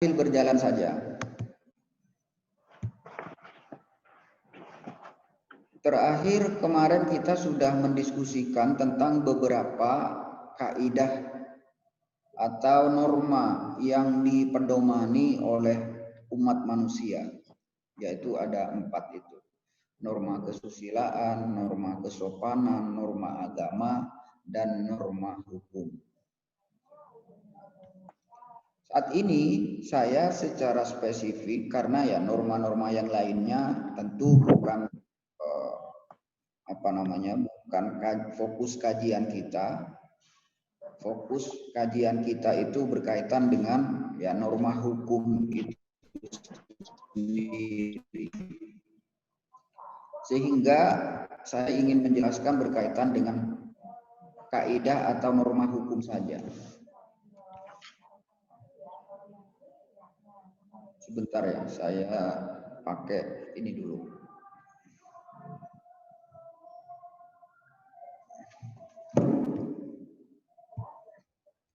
berjalan saja. Terakhir kemarin kita sudah mendiskusikan tentang beberapa kaidah atau norma yang dipedomani oleh umat manusia, yaitu ada 4 itu. Norma kesusilaan, norma kesopanan, norma agama, dan norma hukum. Saat ini saya secara spesifik karena ya norma-norma yang lainnya tentu bukan bukan fokus kajian kita. Fokus kajian kita itu berkaitan dengan ya norma hukum itu sendiri. Sehingga saya ingin menjelaskan berkaitan dengan kaidah atau norma hukum saja. Sebentar ya, saya pakai ini dulu.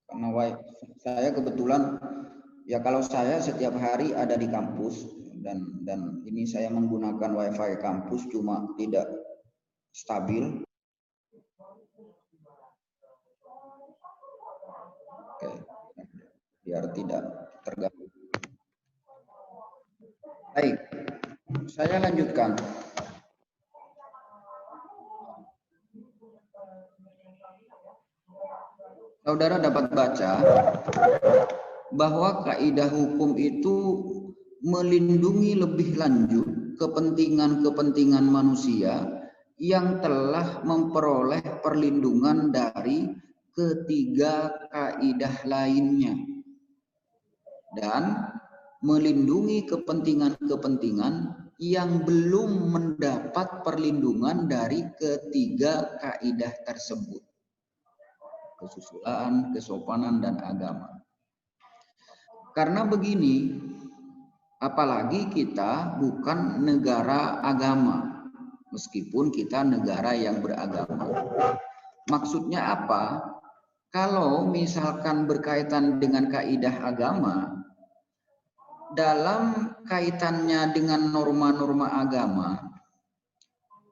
Karena saya kebetulan ya kalau saya setiap hari ada di kampus dan ini saya menggunakan wifi kampus cuma tidak stabil. Oke, biar tidak terganggu. Baik, saya lanjutkan. Saudara dapat baca bahwa kaidah hukum itu melindungi lebih lanjut kepentingan-kepentingan manusia yang telah memperoleh perlindungan dari ketiga kaidah lainnya dan melindungi kepentingan-kepentingan yang belum mendapat perlindungan dari ketiga kaidah tersebut. Kesusilaan, kesopanan, dan agama. Karena begini, apalagi kita bukan negara agama, meskipun kita negara yang beragama. Maksudnya apa? Kalau misalkan berkaitan dengan kaidah agama, dalam kaitannya dengan norma-norma agama,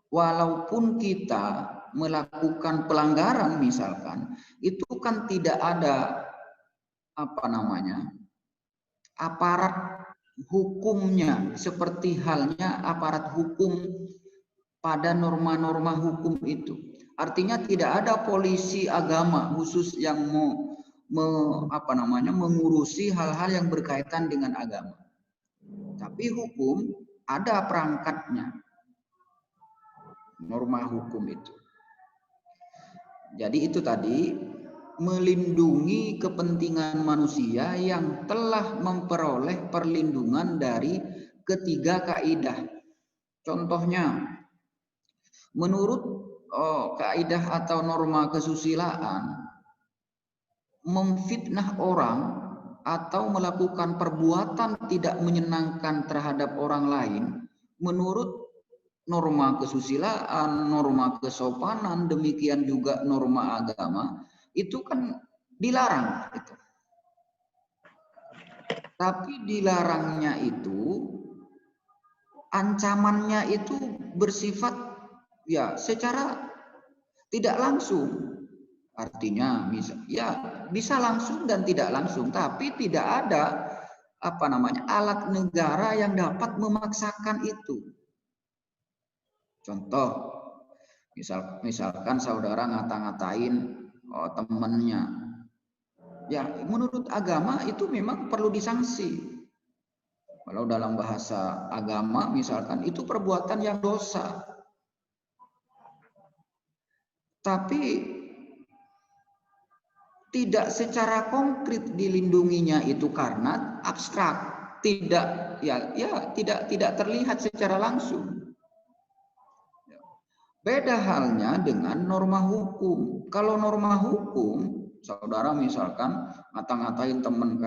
walaupun kita melakukan pelanggaran misalkan, itu kan tidak ada aparat hukumnya seperti halnya aparat hukum pada norma-norma hukum itu. Artinya tidak ada polisi agama khusus yang mengurusi hal-hal yang berkaitan dengan agama. Tapi hukum ada perangkatnya. Norma hukum itu. Jadi itu tadi melindungi kepentingan manusia yang telah memperoleh perlindungan dari ketiga kaidah. Contohnya, menurut kaidah atau norma kesusilaan, memfitnah orang atau melakukan perbuatan tidak menyenangkan terhadap orang lain, menurut norma kesusilaan, norma kesopanan, demikian juga norma agama, itu kan dilarang. Tapi dilarangnya itu, ancamannya itu bersifat ya secara tidak langsung. Artinya bisa langsung dan tidak langsung, tapi tidak ada alat negara yang dapat memaksakan itu. Contoh, misalkan saudara ngata-ngatain temannya, ya menurut agama itu memang perlu disanksi. Kalau dalam bahasa agama misalkan itu perbuatan yang dosa. Tapi tidak secara konkret dilindunginya itu karena abstrak, tidak terlihat secara langsung. Beda halnya dengan norma hukum. Kalau norma hukum, saudara misalkan ngata-ngatain teman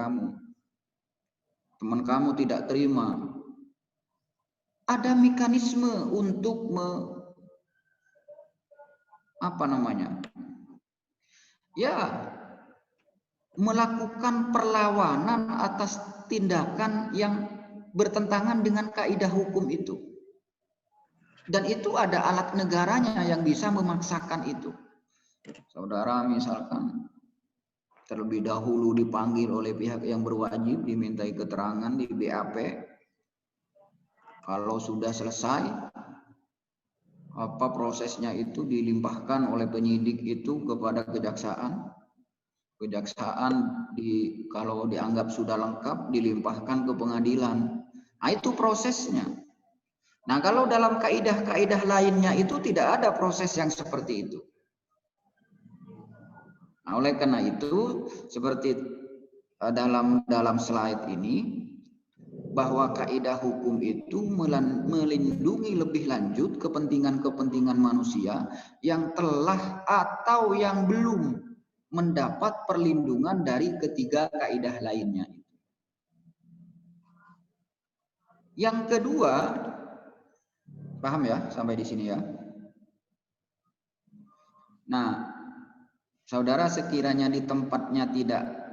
kamu tidak terima, ada mekanisme untuk melakukan perlawanan atas tindakan yang bertentangan dengan kaidah hukum itu. Dan itu ada alat negaranya yang bisa memaksakan itu. Saudara misalkan terlebih dahulu dipanggil oleh pihak yang berwajib, dimintai keterangan di BAP. Kalau sudah selesai, prosesnya itu dilimpahkan oleh penyidik itu kepada kejaksaan. Kejaksaan kalau dianggap sudah lengkap dilimpahkan ke pengadilan. Nah, itu prosesnya. Nah, kalau dalam kaidah-kaidah lainnya itu tidak ada proses yang seperti itu. Nah, oleh karena itu, seperti dalam slide ini, bahwa kaidah hukum itu melindungi lebih lanjut kepentingan-kepentingan manusia yang telah atau yang belum mendapat perlindungan dari ketiga kaidah lainnya. Yang kedua, paham ya sampai di sini ya? Nah, saudara sekiranya di tempatnya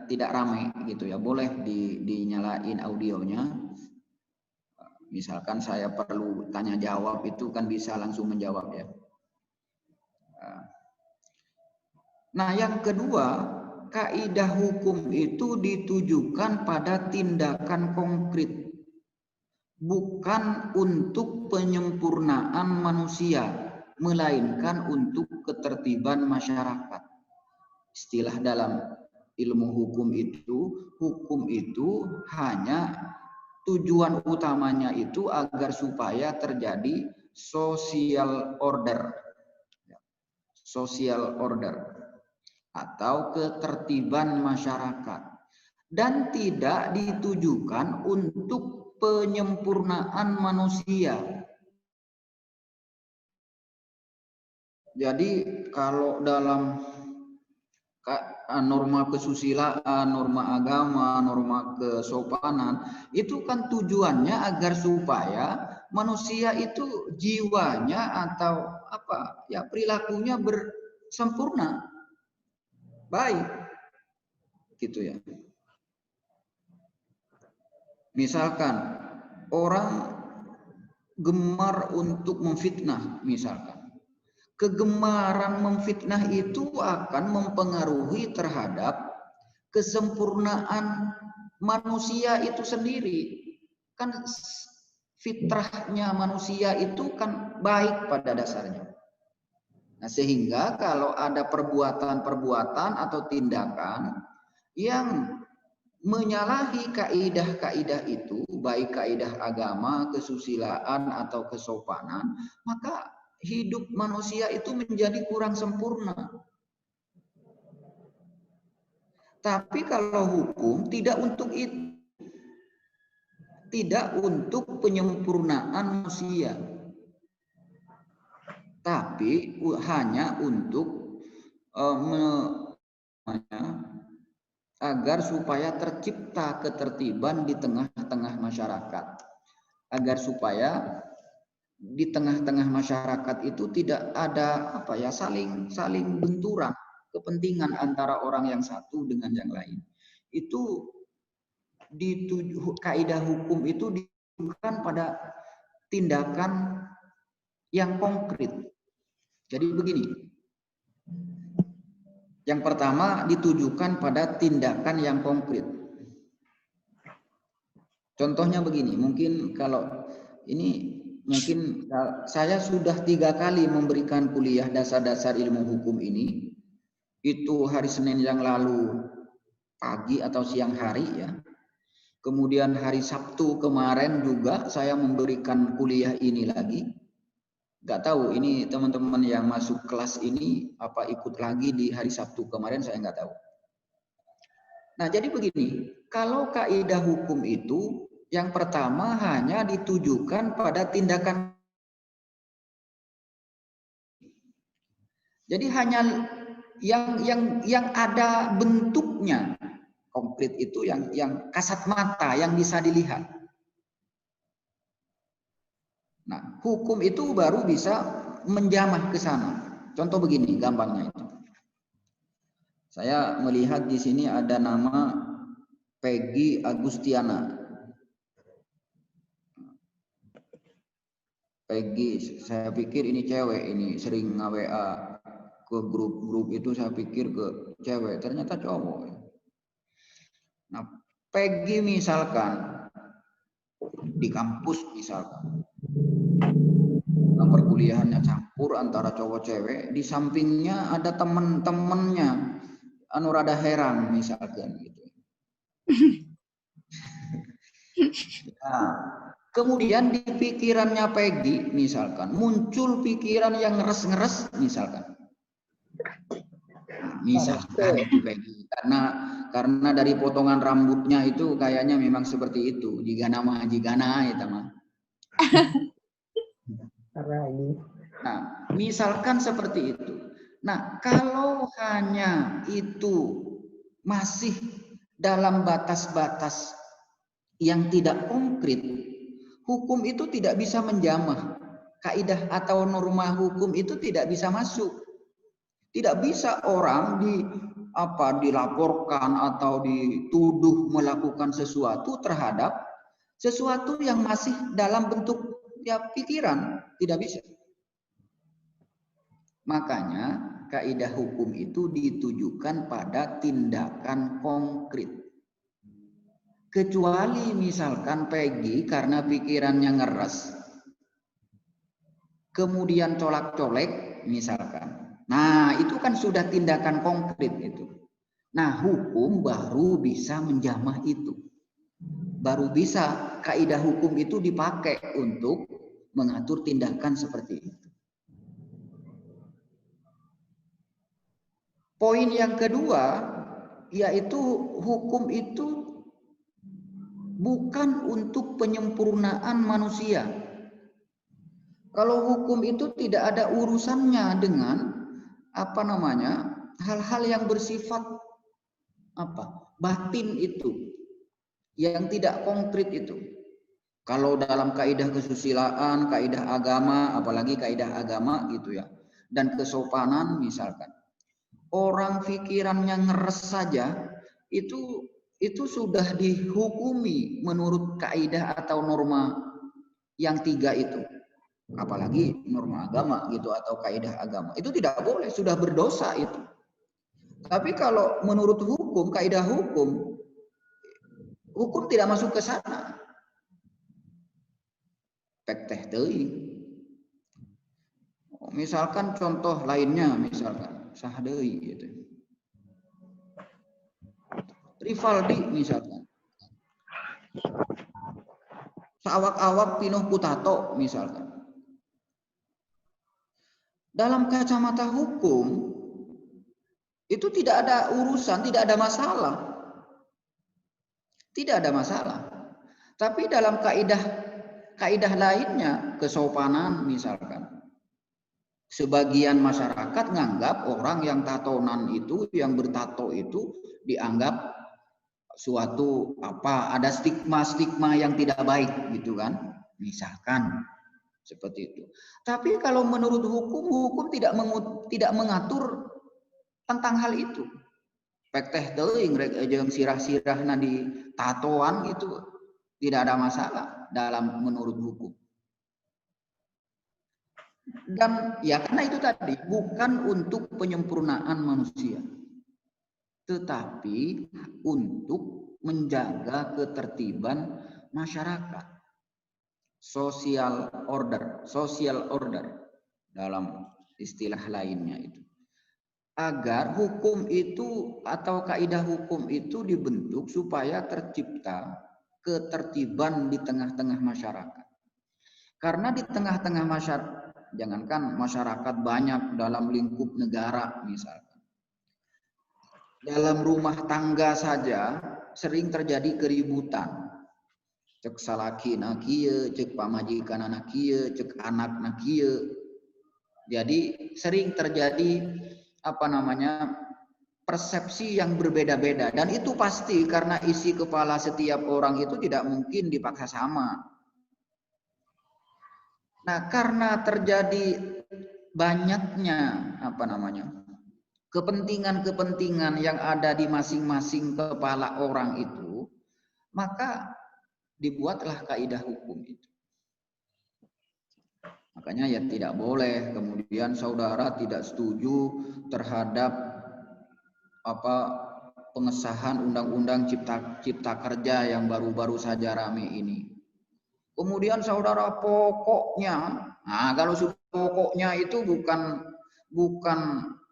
tidak ramai gitu ya, boleh dinyalain audionya. Misalkan saya perlu tanya jawab itu kan bisa langsung menjawab ya. Nah, yang kedua, kaidah hukum itu ditujukan pada tindakan konkret, bukan untuk penyempurnaan manusia, melainkan untuk ketertiban masyarakat. Istilah dalam ilmu hukum itu hanya tujuan utamanya itu agar supaya terjadi social order atau ketertiban masyarakat, dan tidak ditujukan untuk penyempurnaan manusia. Jadi kalau dalam norma kesusilaan, norma agama, norma kesopanan, itu kan tujuannya agar supaya manusia itu jiwanya atau perilakunya bersempurna, baik, gitu ya. Misalkan orang gemar untuk memfitnah, misalkan. Kegemaran memfitnah itu akan mempengaruhi terhadap kesempurnaan manusia itu sendiri. Kan fitrahnya manusia itu kan baik pada dasarnya. Nah, sehingga kalau ada perbuatan-perbuatan atau tindakan yang menyalahi kaidah-kaidah itu, baik kaidah agama, kesusilaan atau kesopanan, maka hidup manusia itu menjadi kurang sempurna. Tapi kalau hukum tidak untuk itu, tidak untuk penyempurnaan manusia, tapi hanya untuk agar supaya tercipta ketertiban di tengah-tengah masyarakat, agar supaya di tengah-tengah masyarakat itu tidak ada saling benturan kepentingan antara orang yang satu dengan yang lain. Itu kaidah hukum itu ditujukan pada tindakan yang konkret. Jadi begini, yang pertama ditujukan pada tindakan yang konkret. Contohnya begini, mungkin saya sudah 3 kali memberikan kuliah dasar-dasar ilmu hukum ini. Itu hari Senin yang lalu pagi atau siang hari ya. Kemudian hari Sabtu kemarin juga saya memberikan kuliah ini lagi. Gak tahu ini teman-teman yang masuk kelas ini apa ikut lagi di hari Sabtu kemarin, saya nggak tahu. Nah, jadi begini, kalau kaidah hukum itu yang pertama hanya ditujukan pada tindakan. Jadi hanya yang ada bentuknya konkret itu yang kasat mata yang bisa dilihat. Nah, hukum itu baru bisa menjamah ke sana. Contoh begini, gampangnya itu. Saya melihat di sini ada nama Peggy Agustiana. Peggy, saya pikir ini cewek, ini sering nge-WA ke grup-grup itu, saya pikir ke cewek, ternyata cowok. Nah, Peggy misalkan di kampus misalkan, nah, perkuliahannya campur antara cowok cewek, di sampingnya ada temen-temennya, anu rada heran misalkan gitu. Nah, kemudian di pikirannya Peggy misalkan muncul pikiran yang ngeres-ngeres misalkan. Nah, misalkan itu Peggy, karena dari potongan rambutnya itu kayaknya memang seperti itu. Jika nama itu mah. Nah, misalkan seperti itu. Nah, kalau hanya itu masih dalam batas-batas yang tidak konkret, hukum itu tidak bisa menjamah. Kaidah atau norma hukum itu tidak bisa masuk. Tidak bisa orang dilaporkan atau dituduh melakukan sesuatu terhadap sesuatu yang masih dalam bentuk pikiran, tidak bisa. Makanya kaidah hukum itu ditujukan pada tindakan konkret. Kecuali misalkan Peggy karena pikirannya ngeres, kemudian colak-colek misalkan. Nah, itu kan sudah tindakan konkret itu. Nah, hukum baru bisa menjamah itu. Baru bisa kaidah hukum itu dipakai untuk mengatur tindakan seperti itu. Poin yang kedua, yaitu hukum itu bukan untuk penyempurnaan manusia. Kalau hukum itu tidak ada urusannya dengan hal-hal yang bersifat batin itu, yang tidak konkret itu. Kalau dalam kaidah kesusilaan, kaidah agama, apalagi kaidah agama gitu ya, dan kesopanan misalkan, orang pikirannya ngeres saja itu sudah dihukumi menurut kaidah atau norma yang 3 itu. Apalagi norma agama gitu atau kaidah agama. Itu tidak boleh, sudah berdosa itu. Tapi kalau menurut hukum, kaidah hukum tidak masuk ke sana. Pek teh teuing. Misalkan contoh lainnya, misalkan sah deui gitu. Rivaldi misalkan. Sawak-awak pinuh ku tato misalkan. Dalam kacamata hukum itu tidak ada urusan, tidak ada masalah. Tidak ada masalah. Tapi dalam kaidah lainnya, kesopanan misalkan. Sebagian masyarakat nganggap orang yang tatonan itu, yang bertato itu dianggap suatu ada stigma yang tidak baik gitu kan, misalkan seperti itu. Tapi kalau menurut hukum tidak mengatur tentang hal itu. Pek teh teuing rek jeung sirah-sirahna di tatoan itu tidak ada masalah dalam menurut hukum. Dan ya karena itu tadi bukan untuk penyempurnaan manusia, tetapi untuk menjaga ketertiban masyarakat. Social order dalam istilah lainnya itu. Agar hukum itu atau kaidah hukum itu dibentuk supaya tercipta ketertiban di tengah-tengah masyarakat. Karena di tengah-tengah masyarakat, jangankan masyarakat banyak dalam lingkup negara misalkan. Dalam rumah tangga saja sering terjadi keributan. Cek salaki na kieu, cek pamajikan anak kieu, cek anak na kieu. Jadi sering terjadi persepsi yang berbeda-beda, dan itu pasti karena isi kepala setiap orang itu tidak mungkin dipaksa sama. Nah, karena terjadi banyaknya kepentingan-kepentingan yang ada di masing-masing kepala orang itu, maka dibuatlah kaidah hukum itu. Makanya ya tidak boleh kemudian saudara tidak setuju terhadap pengesahan undang-undang cipta kerja yang baru-baru saja rame ini. Kemudian saudara pokoknya, nah kalau sudah pokoknya itu bukan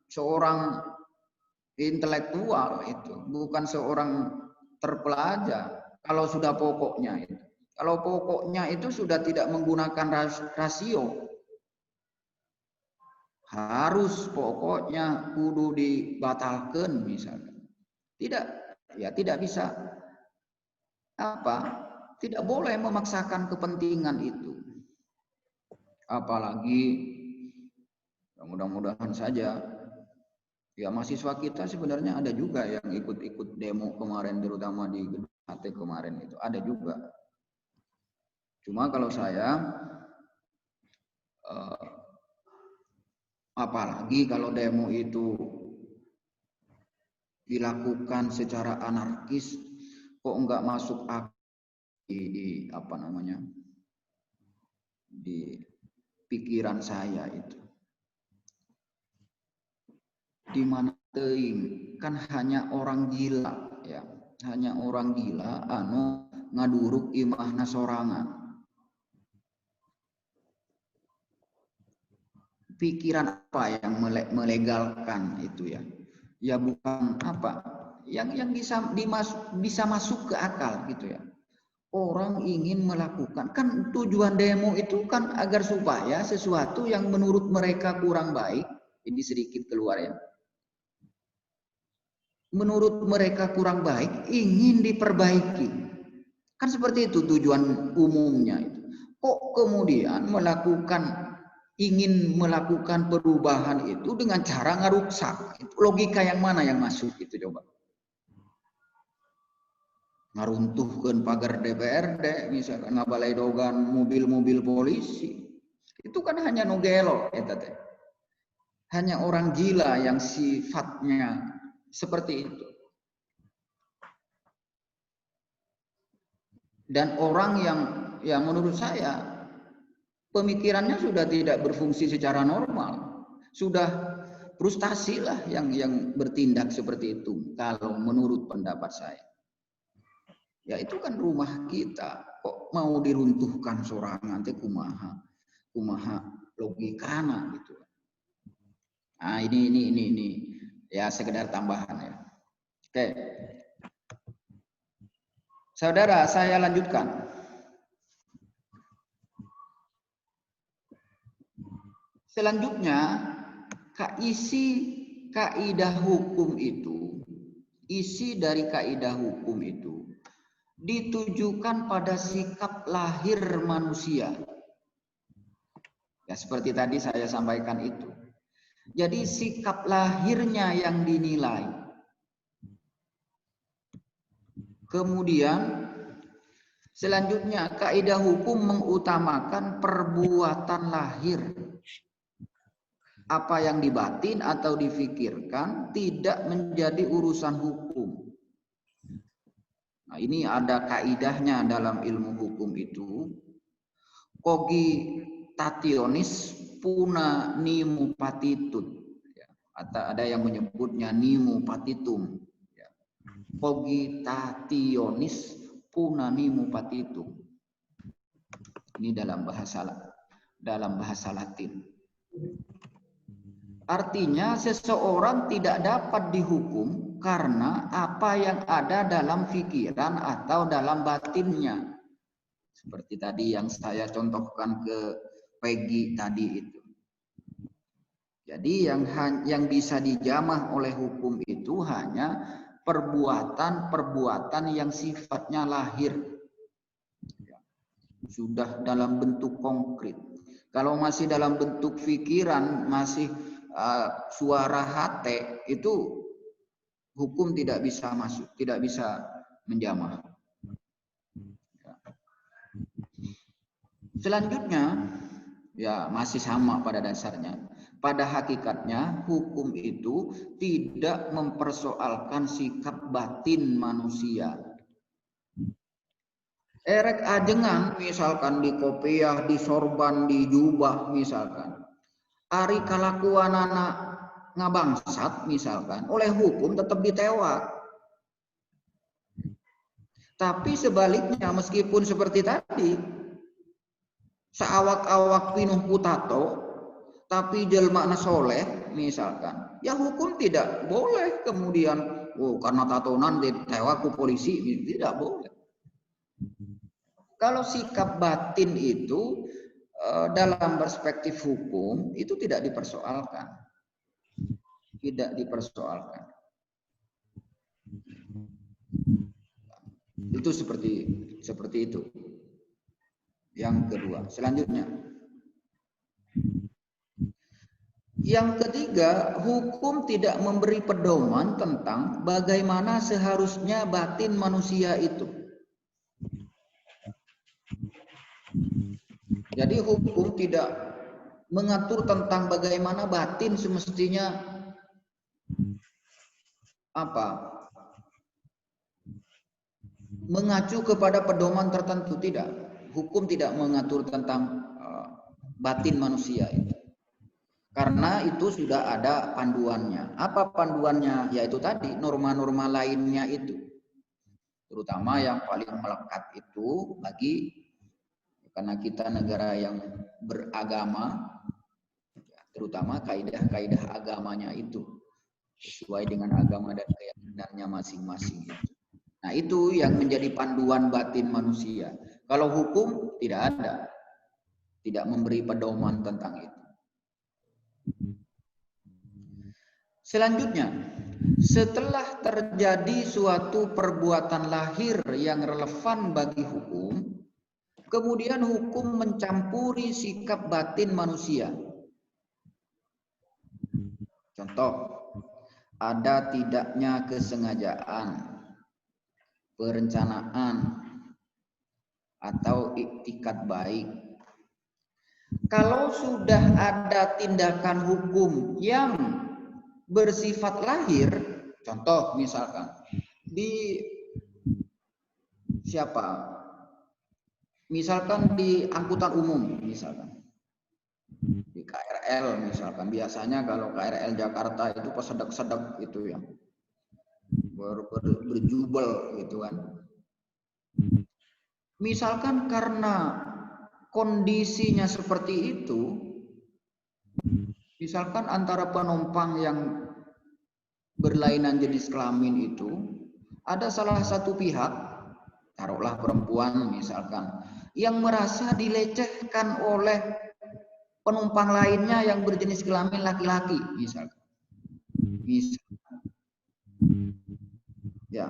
seorang intelektual itu, bukan seorang terpelajar. Kalau sudah pokoknya itu, kalau pokoknya itu sudah tidak menggunakan rasio, harus pokoknya kudu dibatalkan misalnya. Tidak bisa tidak boleh memaksakan kepentingan itu. Apalagi mudah-mudahan saja ya mahasiswa kita sebenarnya ada juga yang ikut demo kemarin, terutama di Gedung Sate kemarin itu ada juga. Cuma kalau saya apalagi kalau demo itu dilakukan secara anarkis, kok enggak masuk di pikiran saya itu. Di mana kan hanya orang gila ya, hanya orang gila anu ngaduruk imahna sorangan. Pikiran apa yang melegalkan itu ya? Ya bukan yang bisa masuk ke akal gitu ya. Orang ingin melakukan, kan tujuan demo itu kan agar supaya sesuatu yang menurut mereka kurang baik, ini sedikit keluar ya, menurut mereka kurang baik ingin diperbaiki, kan seperti itu tujuan umumnya itu. Kok kemudian ingin melakukan perubahan itu dengan cara ngerusak? Logika yang mana yang masuk itu coba? Ngaruntuhkan pagar DPRD, misalkan ngabalai dogan mobil-mobil polisi, itu kan hanya nugelo, hanya orang gila yang sifatnya seperti itu. Dan orang yang menurut saya pemikirannya sudah tidak berfungsi secara normal, sudah frustasi lah yang bertindak seperti itu. Kalau menurut pendapat saya. Ya itu kan rumah kita, kok mau diruntuhkan sorangan teh kumaha logikana gitu. Nah ini ya sekedar tambahan ya. Oke. Saudara, saya lanjutkan. Selanjutnya, isi kaidah hukum itu, isi dari kaidah hukum itu ditujukan pada sikap lahir manusia. Ya seperti tadi saya sampaikan itu. Jadi sikap lahirnya yang dinilai. Kemudian selanjutnya kaidah hukum mengutamakan perbuatan lahir. Apa yang dibatin atau difikirkan tidak menjadi urusan hukum. Nah, ini ada kaidahnya dalam ilmu hukum itu. Cogitationis puna nimu patitut. Ada yang menyebutnya nimu patitum. Cogitationis puna nimu patitum. Ini dalam bahasa Latin. Artinya seseorang tidak dapat dihukum karena apa yang ada dalam pikiran atau dalam batinnya. Seperti tadi yang saya contohkan ke Peggy tadi itu. Jadi yang bisa dijamah oleh hukum itu hanya perbuatan-perbuatan yang sifatnya lahir. Sudah dalam bentuk konkret. Kalau masih dalam bentuk pikiran, masih suara hati, itu hukum tidak bisa masuk, tidak bisa menjamah. Selanjutnya, ya masih sama pada dasarnya. pada hakikatnya hukum itu tidak mempersoalkan sikap batin manusia. Erek ajengan misalkan di kopiah, di sorban, di jubah misalkan. Ari kalakuan anak ngabangsat misalkan, oleh hukum tetap ditewak. Tapi sebaliknya meskipun seperti tadi, seawak-awak pinuh putato, tapi jelma soleh misalkan, ya hukum tidak boleh kemudian, karena tatonan ditewak ku polisi, tidak boleh. Kalau sikap batin itu dalam perspektif hukum itu tidak dipersoalkan. Tidak dipersoalkan. Itu seperti itu. Yang kedua, selanjutnya. Yang ketiga, hukum tidak memberi pedoman tentang bagaimana seharusnya batin manusia itu. Jadi hukum tidak mengatur tentang bagaimana batin semestinya mengacu kepada pedoman tertentu, tidak. Hukum tidak mengatur tentang batin manusia itu. Karena itu sudah ada panduannya. Apa panduannya? Yaitu tadi norma-norma lainnya itu. Terutama yang paling melekat itu karena kita negara yang beragama, terutama kaidah-kaidah agamanya itu sesuai dengan agama dan keyakinannya masing-masing itu. Nah, itu yang menjadi panduan batin manusia. Kalau hukum tidak ada, tidak memberi pedoman tentang itu. Selanjutnya, setelah terjadi suatu perbuatan lahir yang relevan bagi hukum, kemudian hukum mencampuri sikap batin manusia. Contoh, ada tidaknya kesengajaan, perencanaan, atau iktikat baik. Kalau sudah ada tindakan hukum yang bersifat lahir, contoh misalkan misalkan di angkutan umum, misalkan di KRL misalkan, biasanya kalau KRL Jakarta itu pesedek-sedek itu yang berjubel gitu kan. Misalkan karena kondisinya seperti itu, misalkan antara penumpang yang berlainan jenis kelamin itu, ada salah satu pihak, taruhlah perempuan misalkan, yang merasa dilecehkan oleh penumpang lainnya yang berjenis kelamin laki-laki misalkan. Ya.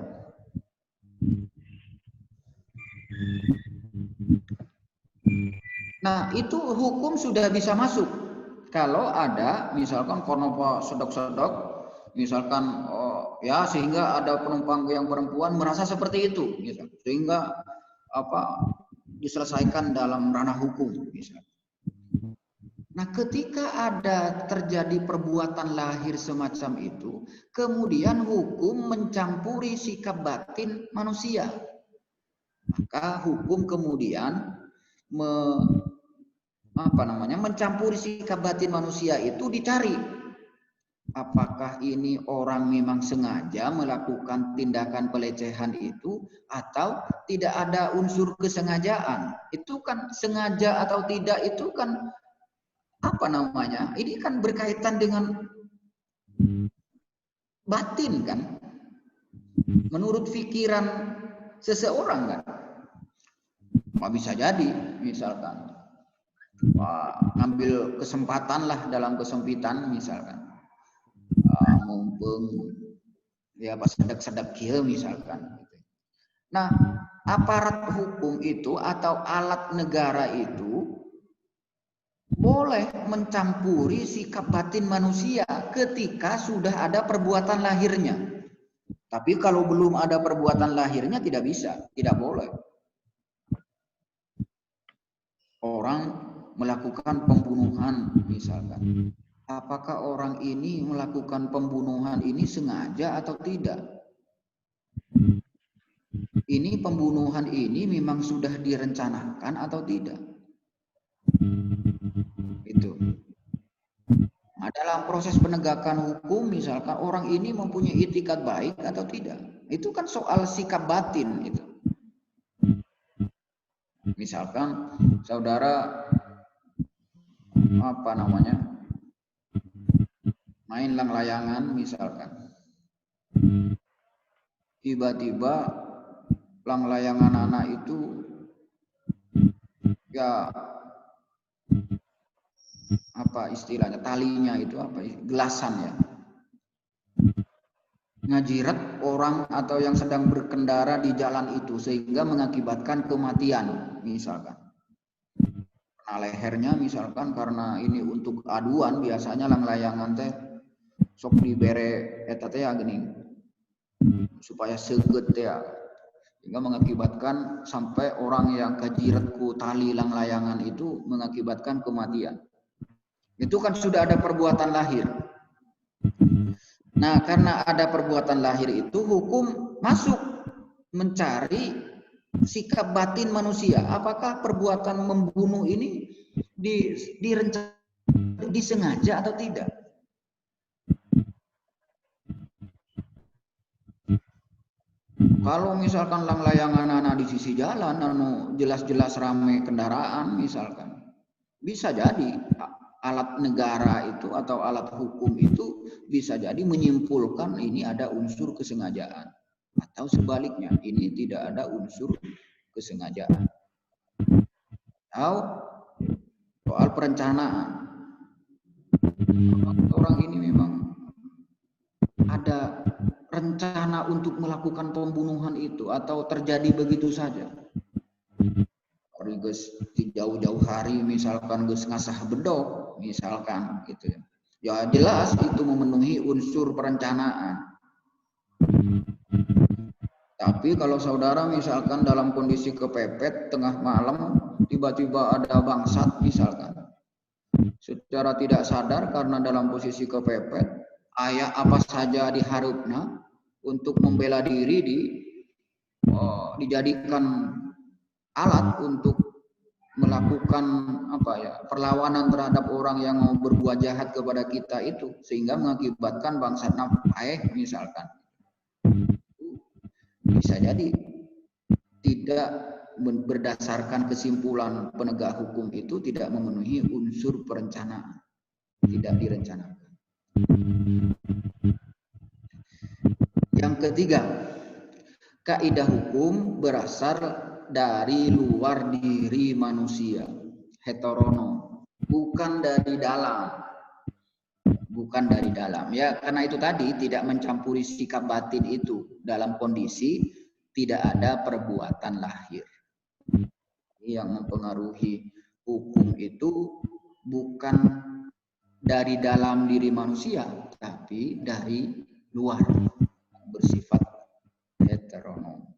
Nah, itu hukum sudah bisa masuk. Kalau ada misalkan konopa sedok-sedok, misalkan ya sehingga ada penumpang yang perempuan merasa seperti itu, misalkan, sehingga diselesaikan dalam ranah hukum misalkan. Nah, ketika ada terjadi perbuatan lahir semacam itu, kemudian hukum mencampuri sikap batin manusia. Maka hukum kemudian mencampuri sikap batin manusia itu dicari. Apakah ini orang memang sengaja melakukan tindakan pelecehan itu atau tidak ada unsur kesengajaan? Itu kan sengaja atau tidak itu kan ini kan berkaitan dengan batin kan, menurut pikiran seseorang kan. Bisa jadi misalkan ngambil kesempatan lah dalam kesempitan misalkan, mumpung ya pas sedek-sedek kieu misalkan. Nah, aparat hukum itu atau alat negara itu boleh mencampuri sikap batin manusia ketika sudah ada perbuatan lahirnya. Tapi kalau belum ada perbuatan lahirnya tidak bisa, tidak boleh. Orang melakukan pembunuhan misalkan, apakah orang ini melakukan pembunuhan ini sengaja atau tidak. Ini pembunuhan ini memang sudah direncanakan atau tidak. Itu. Nah, dalam proses penegakan hukum misalkan orang ini mempunyai itikat baik atau tidak. Itu kan soal sikap batin itu. Misalkan saudara main lang-layangan misalkan. Tiba-tiba lang-layangan anak itu ya apa istilahnya, talinya itu apa, gelasan ya, ngajirat orang atau yang sedang berkendara di jalan itu sehingga mengakibatkan kematian misalkan. Nah, lehernya misalkan karena ini untuk aduan biasanya lang-layangan teh sok dibere eta teh gini supaya seget ya, sehingga mengakibatkan sampai orang yang kejirat ku tali lang-layangan itu mengakibatkan kematian. Itu kan sudah ada perbuatan lahir. Nah, karena ada perbuatan lahir itu hukum masuk mencari sikap batin manusia. Apakah perbuatan membunuh ini disengaja atau tidak? Kalau misalkan lang-layangan anak di sisi jalan, jelas-jelas ramai kendaraan misalkan, bisa jadi alat negara itu atau alat hukum itu bisa jadi menyimpulkan ini ada unsur kesengajaan, atau sebaliknya ini tidak ada unsur kesengajaan. Atau soal perencanaan, orang ini memang ada rencana untuk melakukan pembunuhan itu atau terjadi begitu saja. Gus di jauh-jauh hari misalkan gus ngasah bedok misalkan gitu ya. Ya jelas itu memenuhi unsur perencanaan. Tapi kalau saudara misalkan dalam kondisi kepepet tengah malam tiba-tiba ada bangsat misalkan, secara tidak sadar karena dalam posisi kepepet, ayah apa saja diharapna untuk membela diri dijadikan alat untuk melakukan perlawanan terhadap orang yang mau berbuat jahat kepada kita itu, sehingga mengakibatkan bangsat misalkan, bisa jadi tidak berdasarkan kesimpulan penegak hukum itu tidak memenuhi unsur perencanaan, tidak direncanakan. Yang ketiga, kaidah hukum berasal dari luar diri manusia, heteronom, bukan dari dalam. Bukan dari dalam. Ya, karena itu tadi tidak mencampuri sikap batin itu dalam kondisi tidak ada perbuatan lahir. Yang mempengaruhi hukum itu bukan dari dalam diri manusia, tapi dari luar, bersifat heteronom.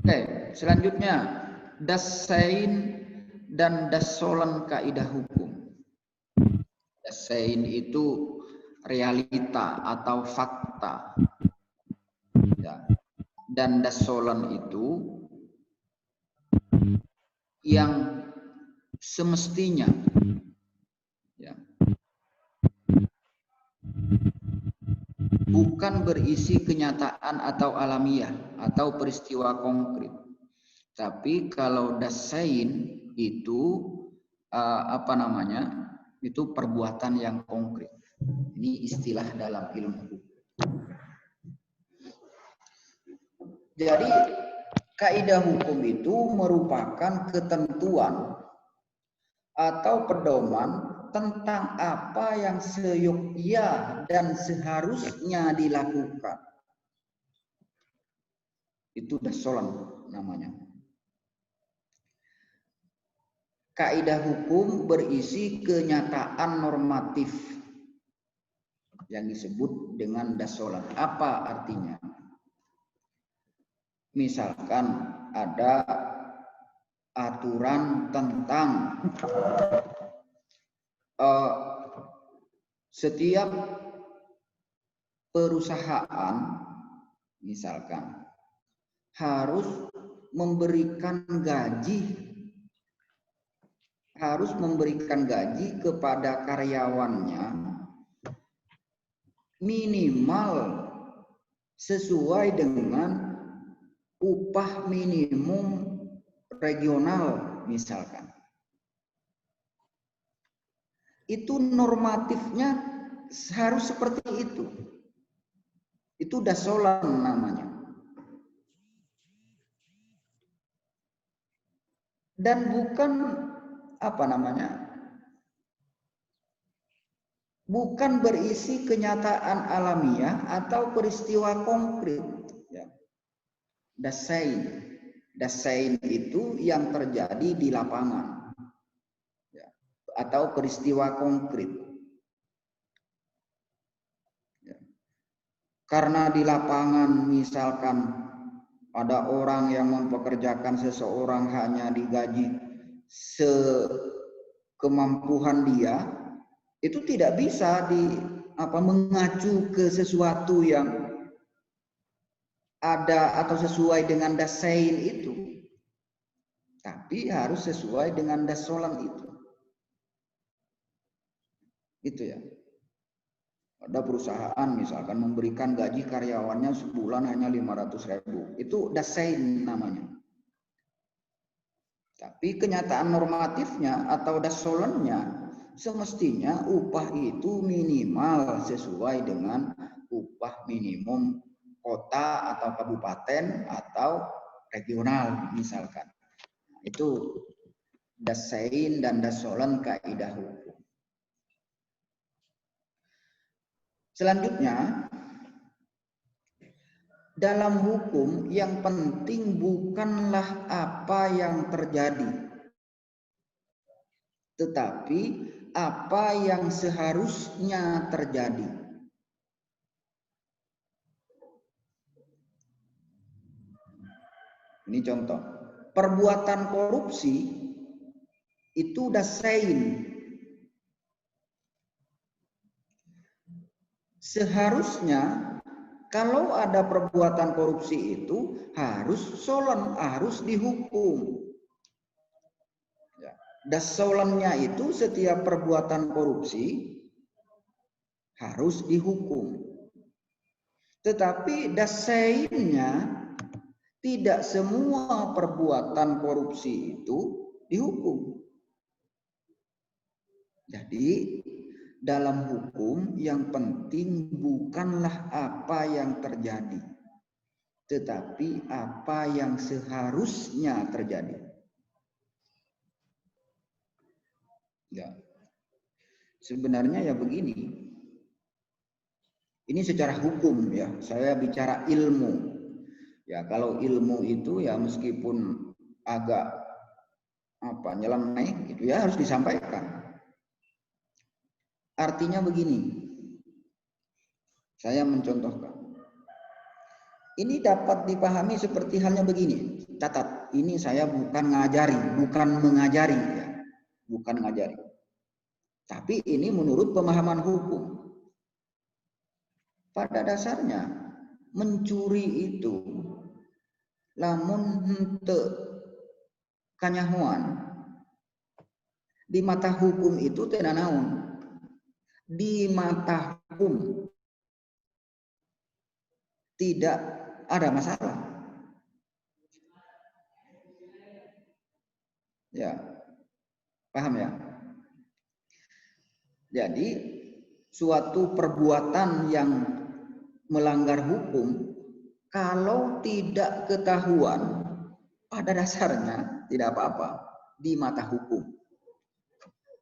Oke, selanjutnya dasain dan dasolan kaidah hukum. Dasain itu realita atau fakta, ya. Dan dasolan itu yang semestinya, ya, bukan berisi kenyataan atau alamiah atau peristiwa konkret. Tapi kalau dasain itu itu perbuatan yang konkret. Ini istilah dalam ilmu hukum. Jadi kaidah hukum itu merupakan ketentuan atau pedoman tentang apa yang seyogyanya dan seharusnya dilakukan. Itu dasolan namanya. Kaidah hukum berisi kenyataan normatif yang disebut dengan dasolan. Apa artinya? Misalkan ada aturan tentang setiap perusahaan misalkan harus memberikan gaji kepada karyawannya minimal sesuai dengan upah minimum regional misalkan. Itu normatifnya harus seperti itu. Itu dasolan namanya. Dan bukan bukan berisi kenyataan alamiah atau peristiwa konkret. Ya. Dasein itu yang terjadi di lapangan, ya. Atau peristiwa konkret. Ya. Karena di lapangan misalkan ada orang yang mempekerjakan seseorang hanya digaji sekemampuan dia, itu tidak bisa mengacu ke sesuatu yang ada atau sesuai dengan dasein itu, tapi harus sesuai dengan dasolan itu. Gitu ya. Ada perusahaan misalkan memberikan gaji karyawannya sebulan hanya 500.000, itu dasein namanya. Tapi kenyataan normatifnya atau dasolannya semestinya upah itu minimal sesuai dengan upah minimum kota atau kabupaten atau regional misalkan. Itu dasein dan dasolan kaidah hukum. Selanjutnya, dalam hukum yang penting bukanlah apa yang terjadi, tetapi apa yang seharusnya terjadi. Ini contoh. Perbuatan korupsi itu dasein. Seharusnya kalau ada perbuatan korupsi itu harus solan, harus dihukum. Ya. Dasolannya itu setiap perbuatan korupsi harus dihukum. Tetapi daseinnya tidak semua perbuatan korupsi itu dihukum. Jadi dalam hukum yang penting bukanlah apa yang terjadi, tetapi apa yang seharusnya terjadi. Ya. Sebenarnya ya begini. Ini secara hukum ya, saya bicara ilmu. Ya, kalau ilmu itu ya meskipun agak nyeleneh gitu ya harus disampaikan. Artinya begini, saya mencontohkan. Ini dapat dipahami seperti halnya begini. Catat, ini saya bukan mengajari ya. Bukan ngajari. Tapi ini menurut pemahaman hukum. Pada dasarnya mencuri itu lamun henteu kanyahoan di mata hukum itu teu naon. Di mata hukum tidak ada masalah. Ya, paham ya? Jadi suatu perbuatan yang melanggar hukum kalau tidak ketahuan pada dasarnya tidak apa-apa di mata hukum.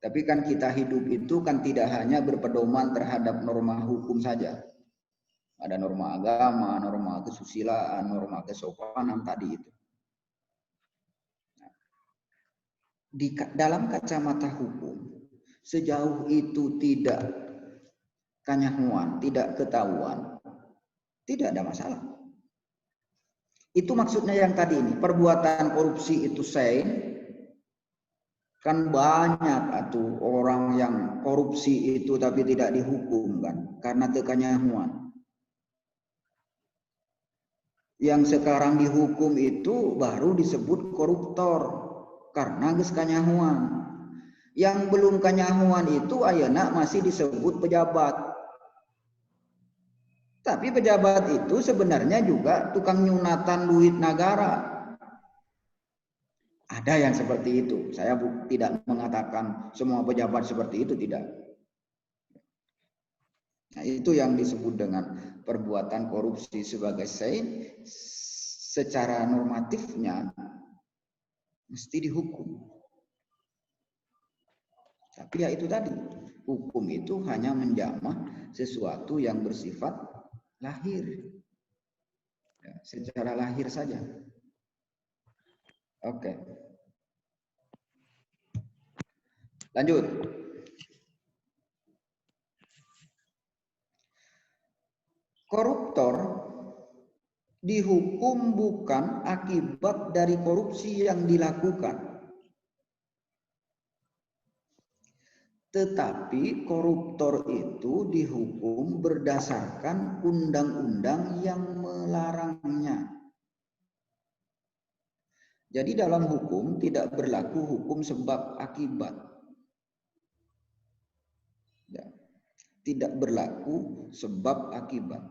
Tapi kan kita hidup itu kan tidak hanya berpedoman terhadap norma hukum saja. Ada norma agama, norma kesusilaan, norma kesopanan tadi itu. Di dalam kacamata hukum, sejauh itu tidak kanyahuan, tidak ketahuan, tidak ada masalah. Itu maksudnya yang tadi ini, perbuatan korupsi itu sein, Kan banyak atuh orang yang korupsi itu tapi tidak dihukum kan karena tekanyahuan. Yang sekarang dihukum itu baru disebut koruptor karena geus kanyahuan. Yang belum kanyahuan itu ayeuna masih disebut pejabat. Tapi pejabat itu sebenarnya juga tukang nyunatan duit negara. Ada yang seperti itu. Saya tidak mengatakan semua pejabat seperti itu, tidak. Nah, itu yang disebut dengan perbuatan korupsi sebagai secara normatifnya mesti dihukum. Tapi ya itu tadi, hukum itu hanya menjamah sesuatu yang bersifat lahir. Ya, secara lahir saja. Oke. Lanjut. Koruptor dihukum bukan akibat dari korupsi yang dilakukan. Tetapi koruptor itu dihukum berdasarkan undang-undang yang melarangnya. Jadi dalam hukum tidak berlaku hukum sebab akibat. Ya, tidak berlaku sebab akibat.